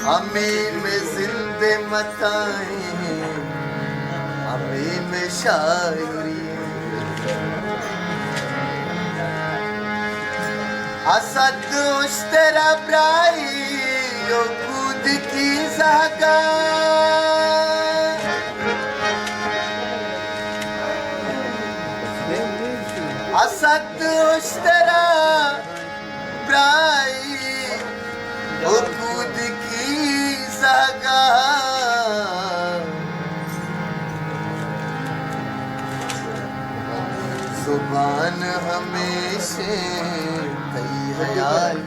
हमें में जिंदे मताए हमें में शायरी असद उश्तरा ब्राई यो कूद की जागा असद उश्तरा ब्राई यो कूद की जागा जुबान हमेशा कई हयाल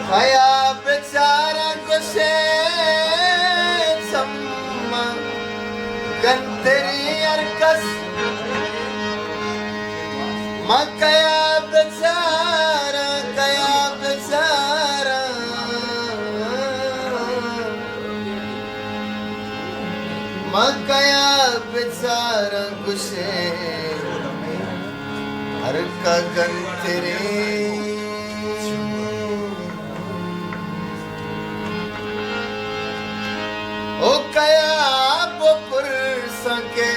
खया बेचारा गुस्से सम्मा गंतरी अरकस मकया बेचारा मकया बेचारा गुस्से हर का गंतरी ओ कया बपुर संके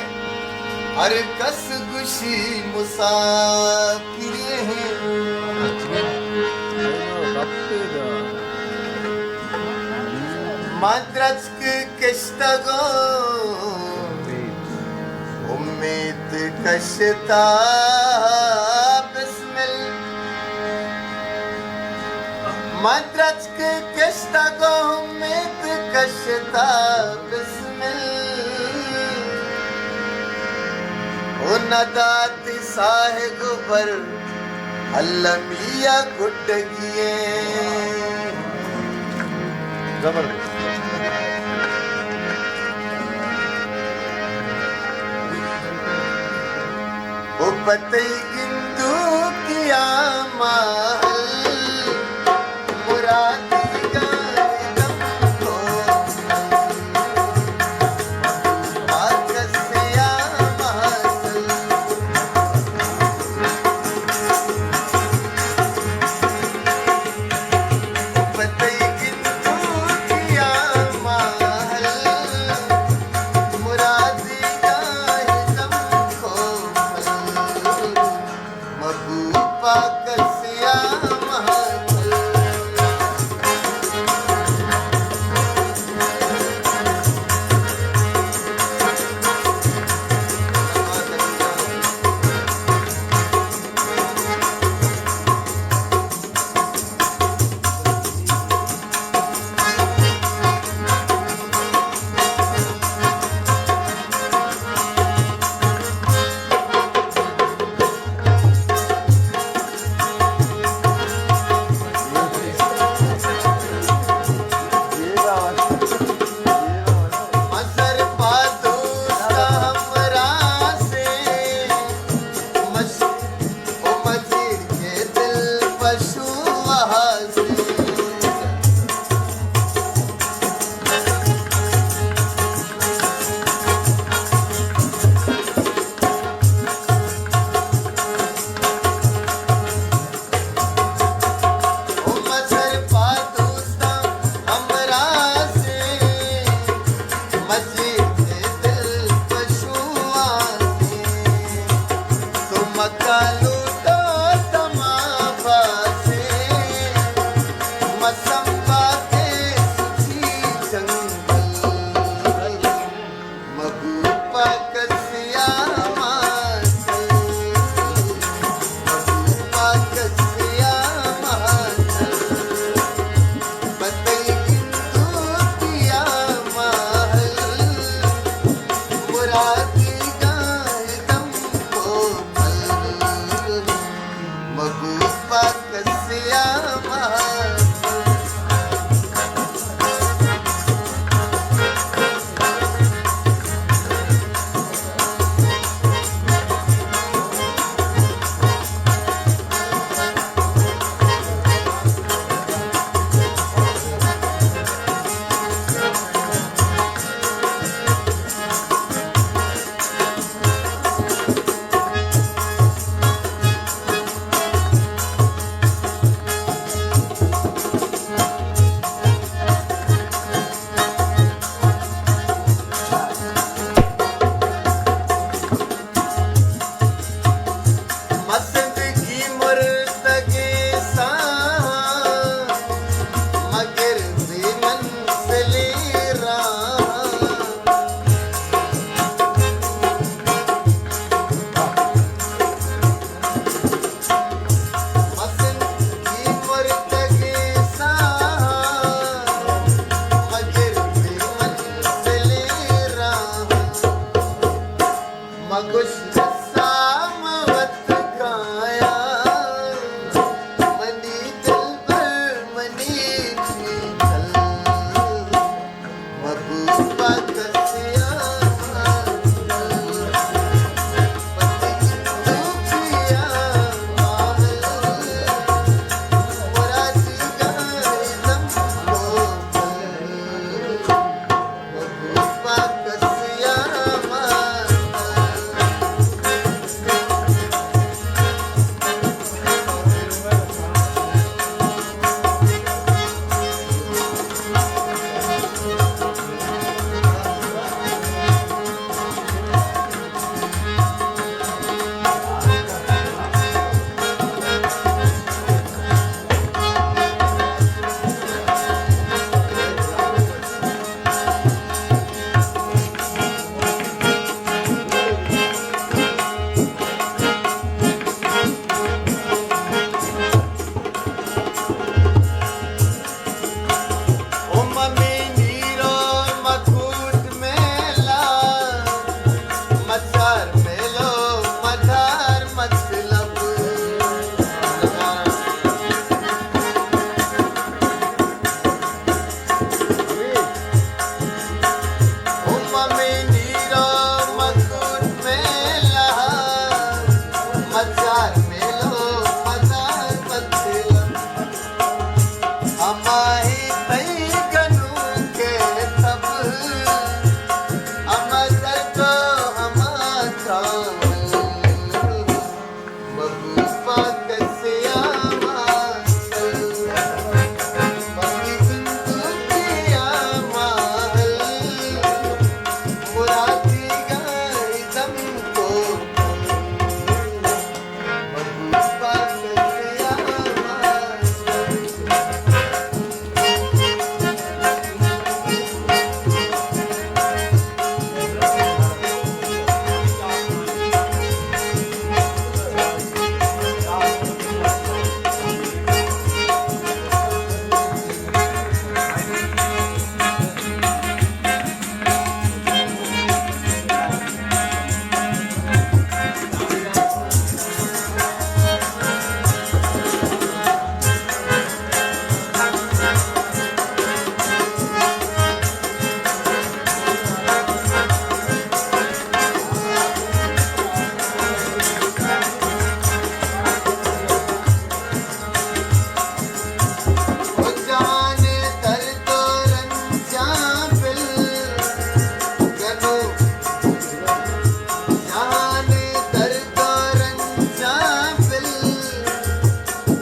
हर कस गुशी मुसाफिर मद्रस के किश्तगो उम्मीद कशता बिस्मिल मद्रस के किश्तगो उम्मीद कशता बिस्मिल ओ नदाती साहिब पर अल्लमिया गुड्डगिए जबरदस्त ओ पते गिंदू किया महल मुरादी गायदम को आकसिया महल पते गिंदू किया महल मुरादी गायदम को महबूबा कसिया महल अमाही तई गनु के तब अमर तो हमारा बबूपा कसिया मातल बगी बिंदु किया महल मुरादी गई दम को बबूपा कसिया मातल जाने दर्द रंजा बिल गनो जाने दर्द रंजा बिल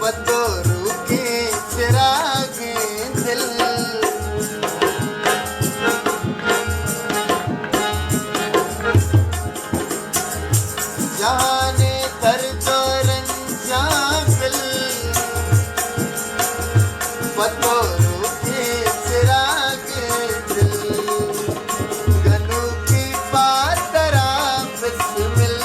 बतोरू के चिराग दिल जाने दर्द रंजा बिल बतोरू के चिराग दिल गनु की पातरा बिस्मिल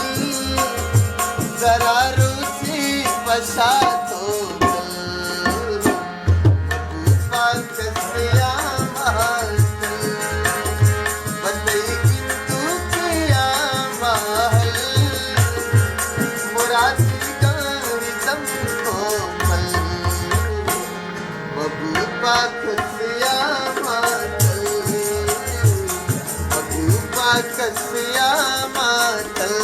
जरा रूसी बसा तो दिल बबूपा कसिया महल बतई बिंदु किया महल मुरादी गई दम कोमल बबूपा कसिया मातल बबूपा कसिया मातल